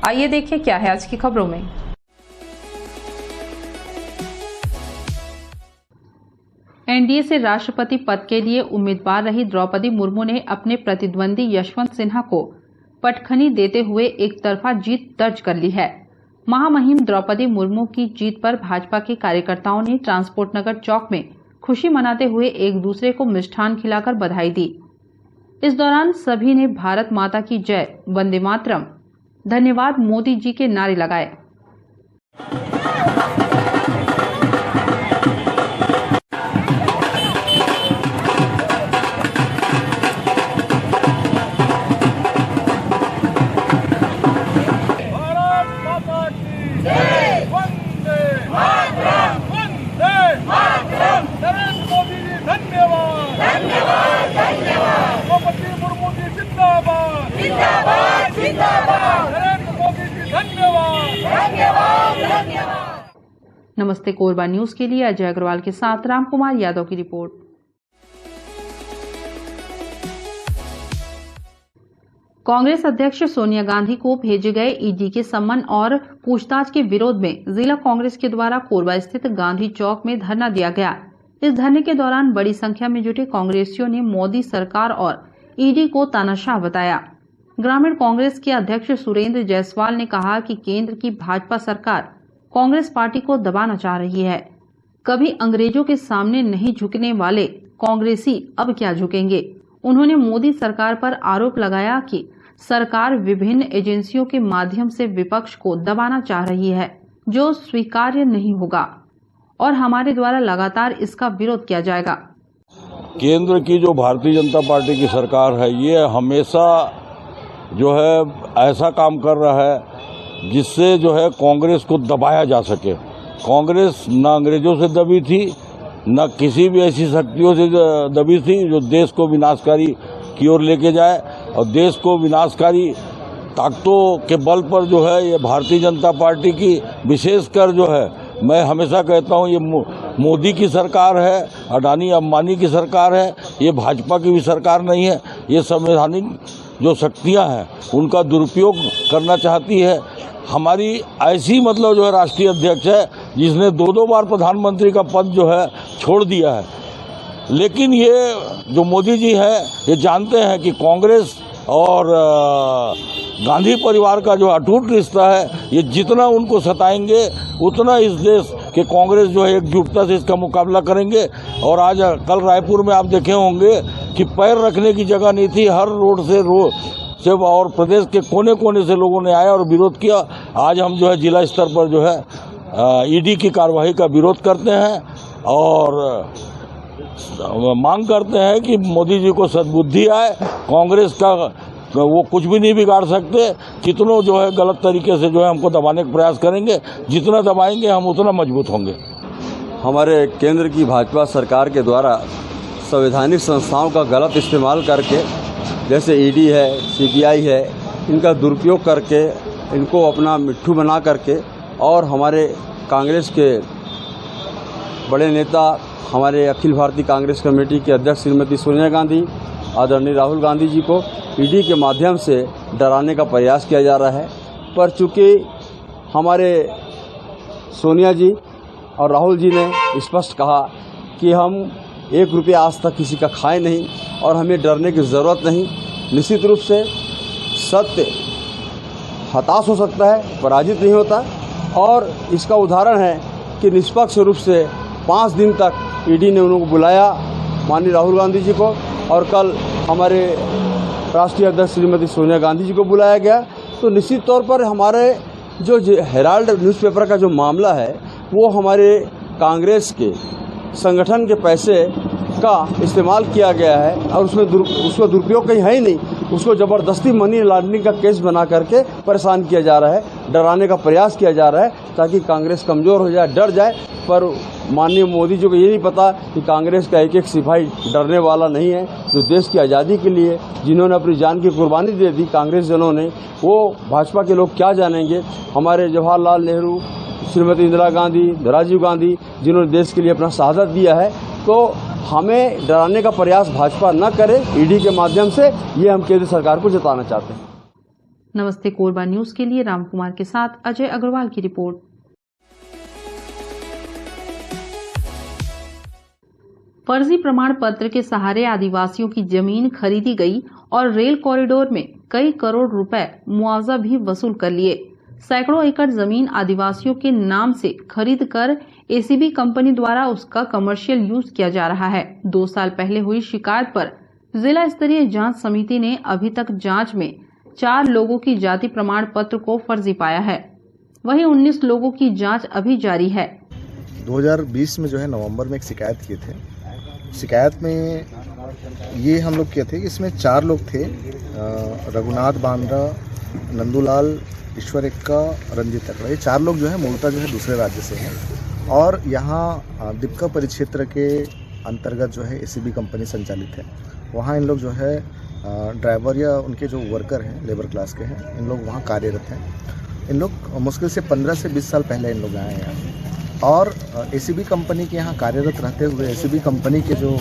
आइए देखिए क्या है आज की खबरों में। एनडीए से राष्ट्रपति पद के लिए उम्मीदवार रही द्रौपदी मुर्मू ने अपने प्रतिद्वंदी यशवंत सिन्हा को पटखनी देते हुए एक तरफा जीत दर्ज कर ली है। महामहिम द्रौपदी मुर्मू की जीत पर भाजपा के कार्यकर्ताओं ने ट्रांसपोर्ट नगर चौक में खुशी मनाते हुए एक दूसरे को मिष्ठान खिलाकर बधाई दी। इस दौरान सभी ने भारत माता की जय, वंदे मातरम, धन्यवाद मोदी जी के नारे लगाए। नमस्ते कोरबा न्यूज के लिए अजय अग्रवाल के साथ रामकुमार यादव की रिपोर्ट। कांग्रेस अध्यक्ष सोनिया गांधी को भेजे गए ईडी के सम्मन और पूछताछ के विरोध में जिला कांग्रेस के द्वारा कोरबा स्थित गांधी चौक में धरना दिया गया। इस धरने के दौरान बड़ी संख्या में जुटे कांग्रेसियों ने मोदी सरकार और ईडी को तानाशाह बताया। ग्रामीण कांग्रेस के अध्यक्ष सुरेंद्र जायसवाल ने कहा कि केंद्र की भाजपा सरकार कांग्रेस पार्टी को दबाना चाह रही है। कभी अंग्रेजों के सामने नहीं झुकने वाले कांग्रेसी अब क्या झुकेंगे। उन्होंने मोदी सरकार पर आरोप लगाया कि सरकार विभिन्न एजेंसियों के माध्यम से विपक्ष को दबाना चाह रही है, जो स्वीकार्य नहीं होगा और हमारे द्वारा लगातार इसका विरोध किया जाएगा। केंद्र की जो भारतीय जनता पार्टी की सरकार है, ये हमेशा जो है ऐसा काम कर रहा है जिससे जो है कांग्रेस को दबाया जा सके। कांग्रेस न अंग्रेजों से दबी थी, न किसी भी ऐसी शक्तियों से दबी थी जो देश को विनाशकारी की ओर लेके जाए, और देश को विनाशकारी ताकतों के बल पर जो है ये भारतीय जनता पार्टी की विशेषकर जो है, मैं हमेशा कहता हूँ, ये मोदी की सरकार है, अडानी अंबानी की सरकार है, ये भाजपा की भी सरकार नहीं है। ये संवैधानिक जो शक्तियां हैं उनका दुरुपयोग करना चाहती है। हमारी ऐसी मतलब जो है राष्ट्रीय अध्यक्ष है जिसने दो बार प्रधानमंत्री का पद जो है छोड़ दिया है। लेकिन ये जो मोदी जी है ये जानते हैं कि कांग्रेस और गांधी परिवार का जो अटूट रिश्ता है, ये जितना उनको सताएंगे उतना इस देश के कांग्रेस जो है एकजुटता से इसका मुकाबला करेंगे। और आज कल रायपुर में आप देखे होंगे कि पैर रखने की जगह नहीं थी, हर रोड से और प्रदेश के कोने कोने से लोगों ने आया और विरोध किया। आज हम जो है जिला स्तर पर जो है ईडी की कार्रवाई का विरोध करते हैं और मांग करते हैं कि मोदी जी को सद्बुद्धि आए। कांग्रेस का वो कुछ भी नहीं बिगाड़ सकते। कितनों जो है गलत तरीके से जो है हमको दबाने का प्रयास करेंगे, जितना दबाएंगे हम उतना मजबूत होंगे। हमारे केंद्र की भाजपा सरकार के द्वारा संवैधानिक संस्थाओं का गलत इस्तेमाल करके, जैसे ईडी है, सीबीआई है, इनका दुरुपयोग करके, इनको अपना मिट्ठू बना करके, और हमारे कांग्रेस के बड़े नेता, हमारे अखिल भारतीय कांग्रेस कमेटी के अध्यक्ष श्रीमती सोनिया गांधी, आदरणीय राहुल गांधी जी को ईडी के माध्यम से डराने का प्रयास किया जा रहा है। पर चूंकि हमारे सोनिया जी और राहुल जी ने स्पष्ट कहा कि हम 1 रुपया आज तक किसी का खाए नहीं और हमें डरने की ज़रूरत नहीं। निश्चित रूप से सत्य हताश हो सकता है, पराजित नहीं होता। और इसका उदाहरण है कि निष्पक्ष रूप से 5 दिन तक ईडी ने उनको बुलाया, माननीय राहुल गांधी जी को, और कल हमारे राष्ट्रीय अध्यक्ष श्रीमती सोनिया गांधी जी को बुलाया गया। तो निश्चित तौर पर हमारे जो हेराल्ड न्यूज़पेपर का जो मामला है, वो हमारे कांग्रेस के संगठन के पैसे का इस्तेमाल किया गया है और उसका दुरुपयोग कहीं है ही नहीं। उसको ज़बरदस्ती मनी लॉन्ड्रिंग का केस बना करके परेशान किया जा रहा है, डराने का प्रयास किया जा रहा है ताकि कांग्रेस कमज़ोर हो जाए, डर जाए। पर माननीय मोदी जी को ये नहीं पता कि कांग्रेस का एक एक सिपाही डरने वाला नहीं है। जो देश की आज़ादी के लिए जिन्होंने अपनी जान की कुर्बानी दे दी कांग्रेस जनों ने, वो भाजपा के लोग क्या जानेंगे। हमारे जवाहरलाल नेहरू, श्रीमती इंदिरा गांधी, राजीव गांधी, जिन्होंने देश के लिए अपना शहादत दिया है, तो हमें डराने का प्रयास भाजपा न करे ईडी के माध्यम से, ये हम केंद्र सरकार को जताना चाहते हैं। नमस्ते कोरबा न्यूज के लिए रामकुमार के साथ अजय अग्रवाल की रिपोर्ट। फर्जी प्रमाण पत्र के सहारे आदिवासियों की जमीन खरीदी गई और रेल कॉरिडोर में कई करोड़ रुपए मुआवजा भी वसूल कर लिए। सैकड़ों एकड़ जमीन आदिवासियों के नाम से खरीदकर एसीबी कंपनी द्वारा उसका कमर्शियल यूज किया जा रहा है। 2 साल पहले हुई शिकायत पर जिला स्तरीय जांच समिति ने अभी तक जांच में 4 लोगों की जाति प्रमाण पत्र को फर्जी पाया है। वहीं 19 लोगों की जांच अभी जारी है। 2020 में जो है नवंबर में एक शिकायत किए थे। शिकायत में ये हम लोग किए थे कि इसमें 4 लोग थे, रघुनाथ बांद्रा, नंदूलाल, ईश्वर एक्का, रंजीत तकड़ा। ये 4 लोग जो है मूलतः जो है दूसरे राज्य से हैं और यहाँ दीपका परिक्षेत्र के अंतर्गत जो है एसीबी कंपनी संचालित है। वहाँ इन लोग जो है ड्राइवर या उनके जो वर्कर हैं लेबर क्लास के हैं, इन लोग वहाँ कार्यरत हैं। इन लोग मुश्किल से 15 से 20 साल पहले इन लोग आए हैं यहाँ और एसीबी कंपनी के यहाँ कार्यरत रहते हुए एसीबी कंपनी के जो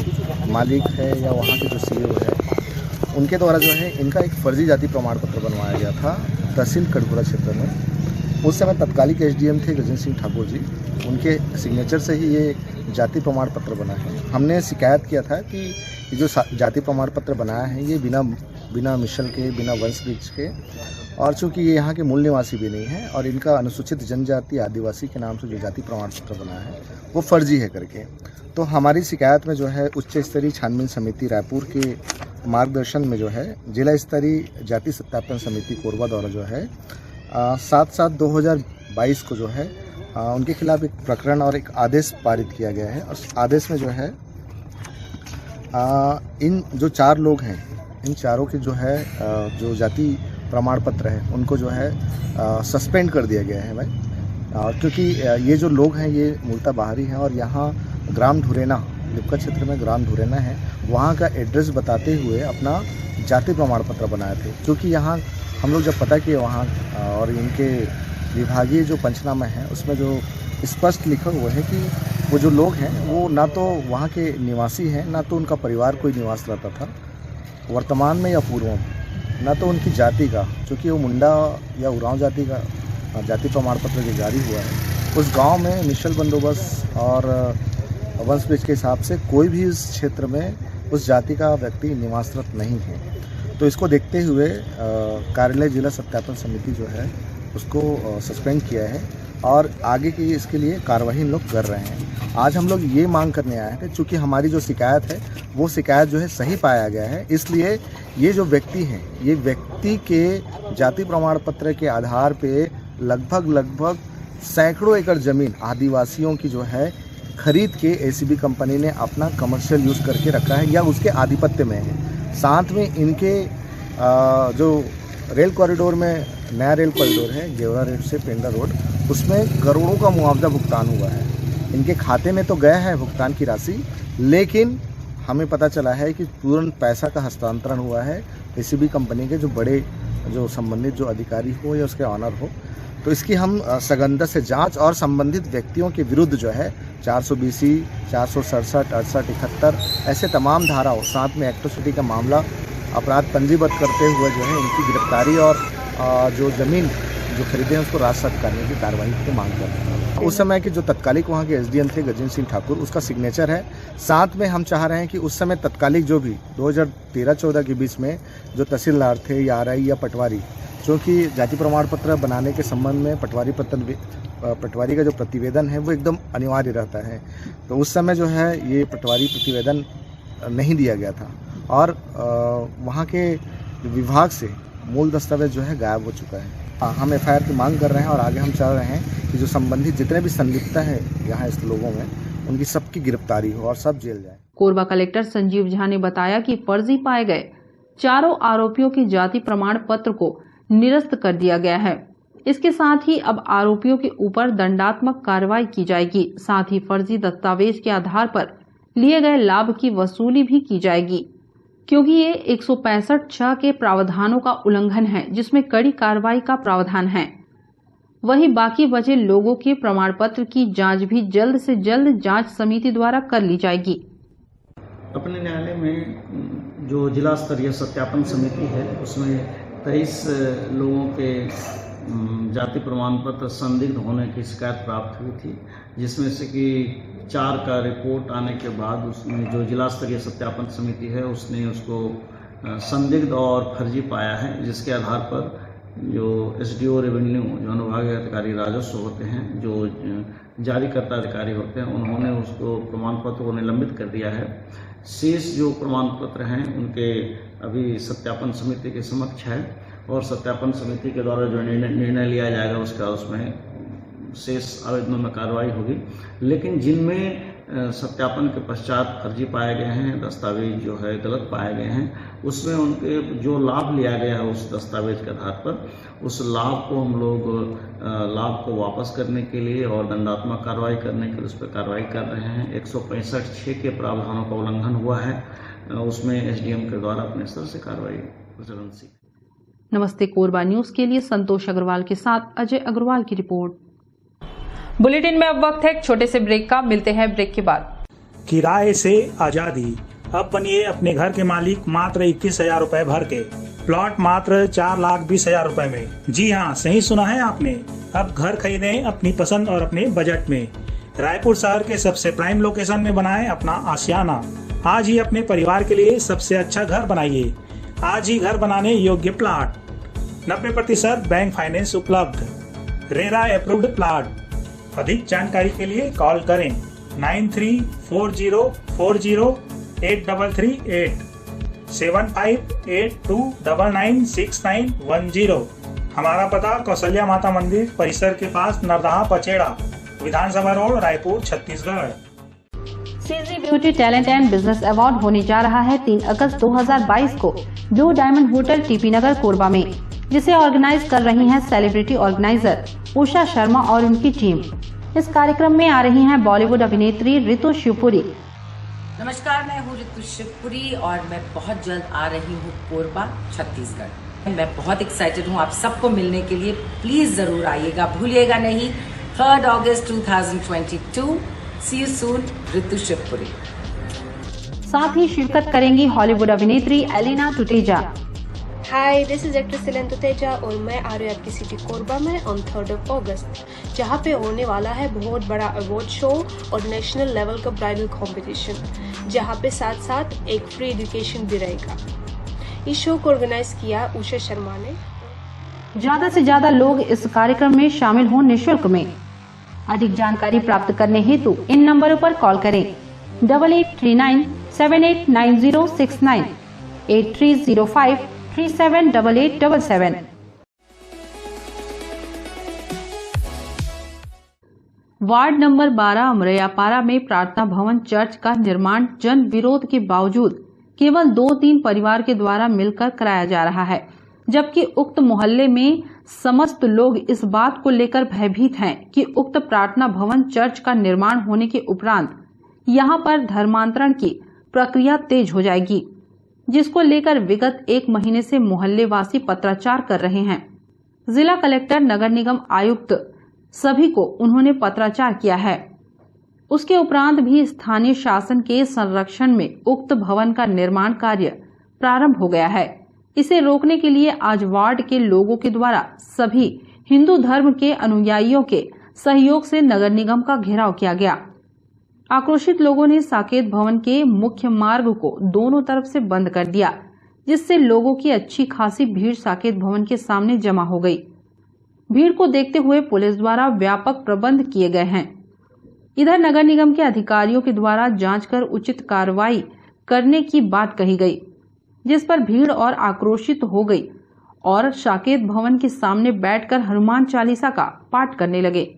मालिक है या वहाँ के जो सीईओ है उनके द्वारा जो है इनका एक फर्जी जाति प्रमाण पत्र बनवाया गया था तहसील कटघोरा क्षेत्र में। उस समय तत्कालिक एसडीएम थे गजेंद्र सिंह ठाकुर जी, उनके सिग्नेचर से ही ये जाति प्रमाण पत्र बना है। हमने शिकायत किया था कि ये जो जाति प्रमाण पत्र बनाया है ये बिना मिशल के, बिना वंश वृक्ष के, और चूँकि ये यहाँ के मूल निवासी भी नहीं है और इनका अनुसूचित जनजाति आदिवासी के नाम से जो जाति प्रमाण पत्र बना है वो फर्जी है करके। तो हमारी शिकायत में जो है उच्च स्तरीय छानबीन समिति रायपुर के मार्गदर्शन में जो है जिला स्तरीय जाति सत्यापन समिति कोरबा द्वारा जो है 7/7/2022 को जो है उनके खिलाफ एक प्रकरण और एक आदेश पारित किया गया है। और आदेश में जो है इन जो 4 लोग हैं, इन चारों के जो है जो जाति प्रमाण पत्र है उनको जो है सस्पेंड कर दिया गया है भाई, क्योंकि ये जो लोग हैं ये मूलतः बाहरी हैं और यहाँ ग्राम ढुरेना, दीपका क्षेत्र में ग्राम ढुरेना है, वहाँ का एड्रेस बताते हुए अपना जाति प्रमाण पत्र बनाए थे। क्योंकि यहाँ हम लोग जब पता किए वहाँ और इनके विभागीय जो पंचनामा है उसमें जो स्पष्ट लिखा हुआ है कि वो जो लोग हैं वो ना तो वहाँ के निवासी हैं, ना तो उनका परिवार कोई निवास रहता था वर्तमान में या पूर्व में, ना तो उनकी जाति का, चूँकि वो मुंडा या उरांव जाति का जाति प्रमाण पत्र जो जारी हुआ है उस गांव में मिशल बंदोबस्त और वंश वृक्ष के हिसाब से कोई भी इस क्षेत्र में उस जाति का व्यक्ति निवासरत नहीं है। तो इसको देखते हुए कार्यालय जिला सत्यापन समिति जो है उसको सस्पेंड किया है और आगे की इसके लिए कार्रवाई हम लोग कर रहे हैं। आज हम लोग ये मांग करने आए थे, चूँकि हमारी जो शिकायत है वो शिकायत जो है सही पाया गया है, इसलिए ये जो व्यक्ति हैं ये व्यक्ति के जाति प्रमाण पत्र के आधार पे लगभग सैकड़ों एकड़ ज़मीन आदिवासियों की जो है खरीद के एसीबी कंपनी ने अपना कमर्शियल यूज़ करके रखा है या उसके आधिपत्य में है। साथ में इनके जो रेल कॉरिडोर में नया रेल कॉरिडोर है गेवरा रोड से पेंडा रोड, उसमें करोड़ों का मुआवजा भुगतान हुआ है। इनके खाते में तो गया है भुगतान की राशि, लेकिन हमें पता चला है कि तुरंत पैसा का हस्तांतरण हुआ है एसीबी कंपनी के जो बड़े जो संबंधित जो अधिकारी हो या उसके ऑनर हो। तो इसकी हम सघनता से जांच और संबंधित व्यक्तियों के विरुद्ध जो है 420, 467, 68, 71 ऐसे तमाम धाराओं, साथ में एक्ट्रोसिटी का मामला अपराध पंजीबद्ध करते हुए जो है इनकी गिरफ्तारी और जो ज़मीन जो खरीदे हैं उसको राजसात करने की कार्रवाई की मांग करते हैं। उस समय के जो तत्कालिक वहाँ के एसडीएम थे गजेंद्र सिंह ठाकुर, उसका सिग्नेचर है। साथ में हम चाह रहे हैं कि उस समय तत्कालिक जो भी 2013-14 के बीच में जो तहसीलदार थे या आरआई या पटवारी, क्योंकि जाति प्रमाण पत्र बनाने के संबंध में पटवारी का जो प्रतिवेदन है वो एकदम अनिवार्य रहता है, तो उस समय जो है ये पटवारी प्रतिवेदन नहीं दिया गया था और वहाँ के विभाग से मूल दस्तावेज जो है गायब हो चुका है। हम एफआईआर की मांग कर रहे हैं और आगे हम चाह रहे हैं कि जो संबंधित जितने भी संलिप्तता है यहाँ इस लोगों में उनकी सबकी गिरफ्तारी हो और सब जेल जाए। कोरबा कलेक्टर संजीव झा ने बताया कि फर्जी पाए गए चारों आरोपियों के जाति प्रमाण पत्र को निरस्त कर दिया गया है। इसके साथ ही अब आरोपियों के ऊपर दंडात्मक कार्रवाई की जाएगी। साथ ही फर्जी दस्तावेज के आधार पर लिए गए लाभ की वसूली भी की जाएगी, क्योंकि ये 165(6) के प्रावधानों का उल्लंघन है, जिसमें कड़ी कार्रवाई का प्रावधान है। वहीं बाकी बचे लोगों के प्रमाण पत्र की जांच भी जल्द से जल्द जांच समिति द्वारा कर ली जाएगी। अपने न्यायालय में जो जिला स्तरीय सत्यापन समिति है उसमें 23 लोगों के जाति प्रमाण पत्र संदिग्ध होने की शिकायत प्राप्त हुई थी, जिसमें से कि 4 का रिपोर्ट आने के बाद उसमें जो जिला स्तरीय सत्यापन समिति है उसने उसको संदिग्ध और फर्जी पाया है, जिसके आधार पर जो SDO रेवेन्यू जो अनुभागीय अधिकारी राजस्व होते हैं, जो जारीकर्ता अधिकारी होते हैं, उन्होंने उसको प्रमाण पत्र को निलंबित कर दिया है। शेष जो प्रमाण पत्र हैं उनके अभी सत्यापन समिति के समक्ष है और सत्यापन समिति के द्वारा जो निर्णय लिया जाएगा उसका उसमें शेष आवेदनों में कार्रवाई होगी। लेकिन जिनमें सत्यापन के पश्चात फर्जी पाए गए हैं, दस्तावेज जो है गलत पाए गए हैं, उसमें उनके जो लाभ लिया गया है उस दस्तावेज के आधार पर, उस लाभ को हम लोग लाभ को वापस करने के लिए और दंडात्मक कार्रवाई करने के लिए उस पर कार्रवाई कर रहे हैं। 165(6) के प्रावधानों का उल्लंघन हुआ है, उसमें SDM के द्वारा अपने स्तर से कार्रवाई प्रचलन सी। नमस्ते कोरबा न्यूज के लिए संतोष अग्रवाल के साथ अजय अग्रवाल की रिपोर्ट। बुलेटिन में अब वक्त है एक छोटे से ब्रेक का, मिलते हैं ब्रेक के बाद। किराए से आजादी, अब बनिए अपने घर के मालिक मात्र 21,000 रुपए भर के। प्लॉट मात्र 4,20,000 रुपए में। जी हाँ, सही सुना है आपने। अब घर खरीदें अपनी पसंद और अपने बजट में। रायपुर शहर के सबसे प्राइम लोकेशन में बनाएं अपना आशियाना। आज ही अपने परिवार के लिए सबसे अच्छा घर बनाइए। आज ही घर बनाने योग्य प्लाट। 90% बैंक फाइनेंस उपलब्ध। RERA approved plot. अधिक जानकारी के लिए कॉल करें 9340408338 7582996910। हमारा पता कौशल्या माता मंदिर परिसर के पास Nardaha Pachera, Vidhansabha road, Raipur, Chhattisgarh. CG beauty talent and business award होने जा रहा है 3 अगस्त 2022 को blue diamond hotel TP Nagar Korba में, जिसे ऑर्गेनाइज कर रही हैं सेलिब्रिटी ऑर्गेनाइजर उषा शर्मा और उनकी टीम। इस कार्यक्रम में आ रही हैं बॉलीवुड अभिनेत्री रितु शिवपुरी। नमस्कार, मैं हूँ रितु शिवपुरी और मैं बहुत जल्द आ रही हूँ कोरबा, छत्तीसगढ़। मैं बहुत एक्साइटेड हूँ आप सबको मिलने के लिए। प्लीज जरूर आइएगा, भूलिएगा नहीं। 3 अगस्त 2022। See you soon, Ritu Shivpuri. साथ ही शिरकत करेंगी हॉलीवुड अभिनेत्री Elina Tuteja. Hi, this is actress Elina Tuteja और मैं आ रही हूँ आपकी सिटी कोरबा में ऑन 3 अगस्त, जहाँ पे होने वाला है बहुत बड़ा अवार्ड शो और नेशनल लेवल का ब्राइडल कंपटीशन, जहाँ पे साथ साथ एक फ्री एजुकेशन भी रहेगा। इस शो को ऑर्गेनाइज किया उषा शर्मा ने। ज्यादा से ज्यादा लोग इस कार्यक्रम में शामिल हों निःशुल्क में। अधिक जानकारी प्राप्त करने हेतु इन नंबरों पर कॉल करें 8839789069 8305378877। वार्ड नंबर 12 अमरैयापारा में प्रार्थना भवन चर्च का निर्माण जन विरोध के बावजूद केवल 2-3 परिवार के द्वारा मिलकर कराया जा रहा है, जबकि उक्त मोहल्ले में समस्त लोग इस बात को लेकर भयभीत हैं कि उक्त प्रार्थना भवन चर्च का निर्माण होने के उपरांत यहां पर धर्मांतरण की प्रक्रिया तेज हो जाएगी, जिसको लेकर विगत 1 महीने से मोहल्ले वासी पत्राचार कर रहे हैं। जिला कलेक्टर, नगर निगम आयुक्त सभी को उन्होंने पत्राचार किया है। उसके उपरांत भी स्थानीय शासन के संरक्षण में उक्त भवन का निर्माण कार्य प्रारंभ हो गया है। इसे रोकने के लिए आज वार्ड के लोगों के द्वारा सभी हिंदू धर्म के अनुयायियों के सहयोग से नगर निगम का घेराव किया गया। आक्रोशित लोगों ने साकेत भवन के मुख्य मार्ग को दोनों तरफ से बंद कर दिया, जिससे लोगों की अच्छी खासी भीड़ साकेत भवन के सामने जमा हो गई। भीड़ को देखते हुए पुलिस द्वारा व्यापक प्रबंध किए गए हैं। इधर नगर निगम के अधिकारियों के द्वारा जांच कर उचित कार्रवाई करने की बात कही गई, जिस पर भीड़ और आक्रोशित हो गई और साकेत भवन के सामने बैठकर हनुमान चालीसा का पाठ करने लगे।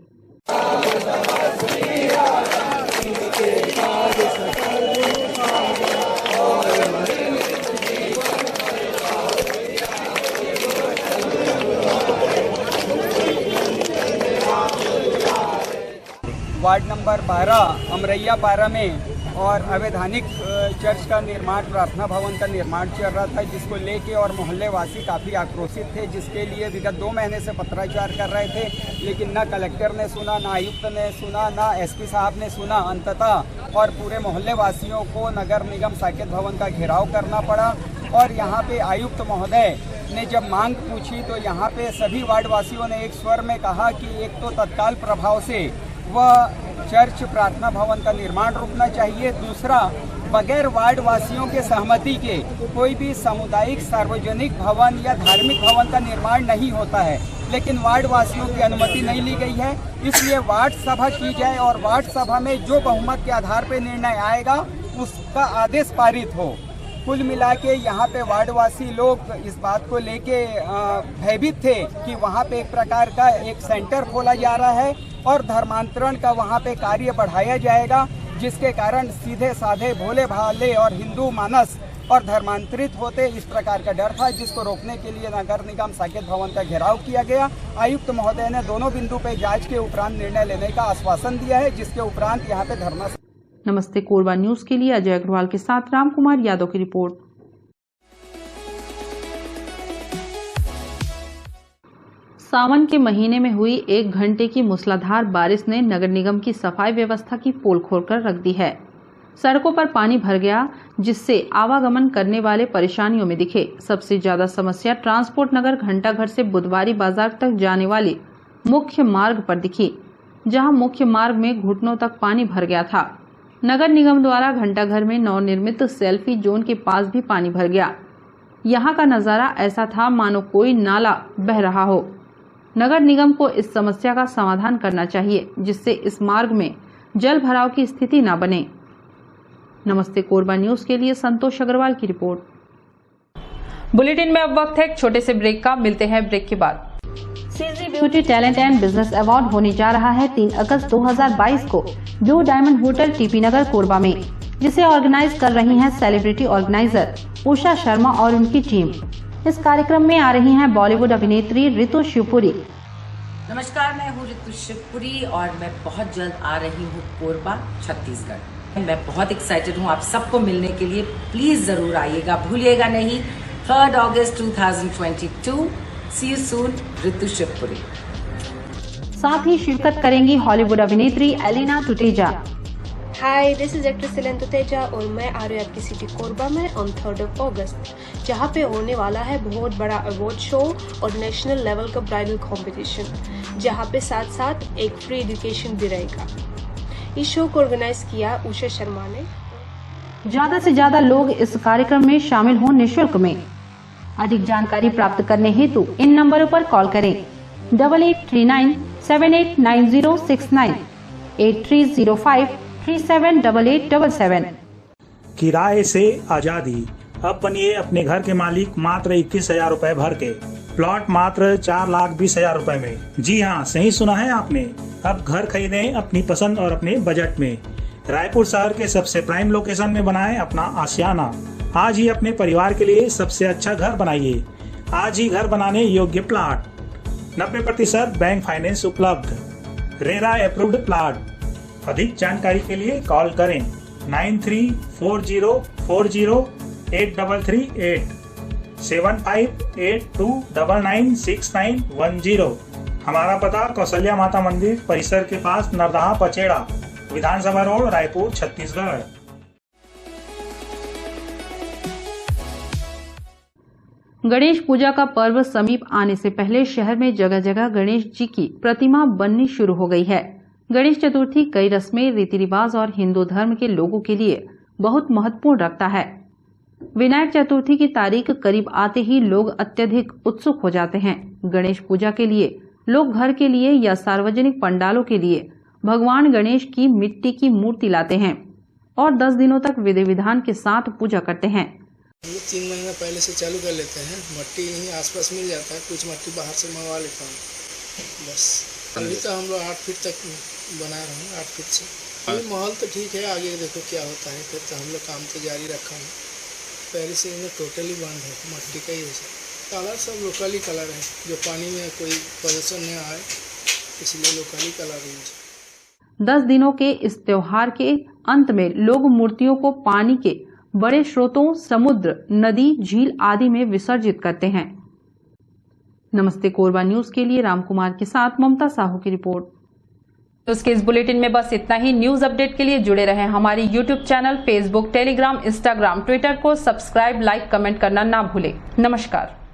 वार्ड नंबर 12 अमरैयापारा में और अवैधानिक चर्च का निर्माण, प्रार्थना भवन का निर्माण चल रहा था, जिसको लेके और मोहल्ले वासी काफ़ी आक्रोशित थे, जिसके लिए विगत 2 महीने से पत्राचार कर रहे थे, लेकिन ना कलेक्टर ने सुना, ना आयुक्त ने सुना, ना एसपी साहब ने सुना। अंततः और पूरे मोहल्ले वासियों को नगर निगम साकेत भवन का घेराव करना पड़ा और यहाँ पे आयुक्त महोदय ने जब मांग पूछी तो यहाँ पे सभी वार्ड वासियों ने एक स्वर में कहा कि एक तो तत्काल प्रभाव से वह चर्च प्रार्थना भवन का निर्माण रुकना चाहिए, दूसरा बगैर वार्ड वासियों के सहमति के कोई भी सामुदायिक सार्वजनिक भवन या धार्मिक भवन का निर्माण नहीं होता है। लेकिन वार्ड वासियों की अनुमति नहीं ली गई है, इसलिए वार्ड सभा की जाए और वार्ड सभा में जो बहुमत के आधार पर निर्णय आएगा उसका आदेश पारित हो। कुल मिला के यहाँ पे वार्डवासी लोग इस बात को लेके भयभीत थे कि वहाँ पे एक प्रकार का एक सेंटर खोला जा रहा है और धर्मांतरण का वहाँ पे कार्य बढ़ाया जाएगा, जिसके कारण सीधे साधे भोले भाले और हिंदू मानस और धर्मांतरित होते इस प्रकार का डर था, जिसको रोकने के लिए नगर निगम साकेत भवन का घेराव किया गया। आयुक्त महोदय ने दोनों बिंदु पे जांच के उपरांत निर्णय लेने का आश्वासन दिया है, जिसके उपरांत यहाँ पे धरना। नमस्ते कोरबा न्यूज के लिए अजय अग्रवाल के साथ राम कुमार यादव की रिपोर्ट। सावन के महीने में हुई 1 घंटे की मूसलाधार बारिश ने नगर निगम की सफाई व्यवस्था की पोल खोलकर रख दी है। सड़कों पर पानी भर गया, जिससे आवागमन करने वाले परेशानियों में दिखे। सबसे ज्यादा समस्या ट्रांसपोर्ट नगर घंटाघर से बुधवारी बाजार तक जाने वाले मुख्य मार्ग पर दिखी, जहां मुख्य मार्ग में घुटनों तक पानी भर गया था। नगर निगम द्वारा घंटाघर में नवनिर्मित सेल्फी जोन के पास भी पानी भर गया। यहाँ का नजारा ऐसा था मानो कोई नाला बह रहा हो। नगर निगम को इस समस्या का समाधान करना चाहिए, जिससे इस मार्ग में जल भराव की स्थिति न बने। नमस्ते कोरबा न्यूज के लिए संतोष अग्रवाल की रिपोर्ट। बुलेटिन में अब वक्त है एक छोटे से ब्रेक का। मिलते हैं ब्रेक के बाद। CG beauty talent and business award होने जा रहा है 3 अगस्त 2022 को blue diamond hotel TP Nagar Korba में, जिसे ऑर्गेनाइज कर रही हैं सेलिब्रिटी ऑर्गेनाइजर उषा शर्मा और उनकी टीम। इस कार्यक्रम में आ रही हैं बॉलीवुड अभिनेत्री ऋतु शिवपुरी। नमस्कार, मैं हूँ ऋतु शिवपुरी और मैं बहुत जल्द आ रही हूँ कोरबा, छत्तीसगढ़। मैं बहुत एक्साइटेड हूँ आप सबको मिलने के लिए। प्लीज जरूर आइएगा, भूलिएगा नहीं। 3 अगस्त 2022। See you soon, ऋतु शिवपुरी। साथ ही शिरकत करेंगी हॉलीवुड अभिनेत्री Elina Tuteja. Hi, this is actress Celine Tuteja और मैं आ रही हूँ आपकी सिटी कोरबा में ऑन 3 अगस्त, जहाँ पे होने वाला है बहुत बड़ा अवार्ड शो और नेशनल लेवल का ब्राइडल कंपटीशन, जहाँ पे साथ साथ एक फ्री एजुकेशन भी रहेगा। इस शो को ऑर्गेनाइज किया उषा शर्मा ने। ज्यादा से ज्यादा लोग इस कार्यक्रम में शामिल हों निःशुल्क में। अधिक जानकारी प्राप्त करने हेतु इन नंबरों पर कॉल करें 8839789069, 8305378877। किराए से आजादी। अब बनिए अपने घर के मालिक मात्र 21,000 रूपए भर के। प्लॉट मात्र 4,20,000 रूपए में। जी हाँ, सही सुना है आपने। अब घर खरीदें अपनी पसंद और अपने बजट में। रायपुर शहर के सबसे प्राइम लोकेशन में बनाएं अपना आशियाना। आज ही अपने परिवार के लिए सबसे अच्छा घर बनाइए। आज ही घर बनाने योग्य प्लाट। 90% बैंक फाइनेंस उपलब्ध। RERA approved plot. अधिक जानकारी के लिए कॉल करें 9340408338 7582996910। हमारा पता कौशल्या माता मंदिर परिसर के पास, नरदहा पचेड़ा, विधानसभा रोड, रायपुर, छत्तीसगढ़। गणेश पूजा का पर्व समीप आने से पहले शहर में जगह जगह गणेश जी की प्रतिमा बननी शुरू हो गई है। गणेश चतुर्थी कई रस्में, रीति रिवाज और हिंदू धर्म के लोगों के लिए बहुत महत्वपूर्ण रखता है। विनायक चतुर्थी की तारीख करीब आते ही लोग अत्यधिक उत्सुक हो जाते हैं। गणेश पूजा के लिए लोग घर के लिए या सार्वजनिक पंडालों के लिए भगवान गणेश की मिट्टी की मूर्ति लाते हैं और 10 दिनों तक विधि विधान के साथ पूजा करते हैं। हम लोग 3 महीना पहले से चालू कर लेते हैं। मट्टी यहीं आसपास मिल जाता है, कुछ मट्टी बाहर से मंगवा लेता हूँ बस। अभी तो हम लोग 8 फीट तक बना रहे हैं, 8 फीट से। अभी माहौल तो ठीक है, आगे देखो क्या होता है। फिर तो हम लोग काम तो जारी रखा है। पहले से इन्हें टोटली बंद है, मट्टी का ही है। कलर सब लोकली कलर है, जो पानी में कोई प्रदूषण नहीं आए, इसलिए लोकली कलर यूज। 10 दिनों के इस त्योहार के अंत में लोग मूर्तियों को पानी के बड़े स्रोतों, समुद्र, नदी, झील आदि में विसर्जित करते हैं। नमस्ते कोरबा न्यूज के लिए रामकुमार के साथ ममता साहू की रिपोर्ट। उसके इस बुलेटिन में बस इतना ही। न्यूज अपडेट के लिए जुड़े रहें हमारी YouTube channel, Facebook, Telegram, Instagram, Twitter को सब्सक्राइब, लाइक, कमेंट करना ना भूलें। नमस्कार।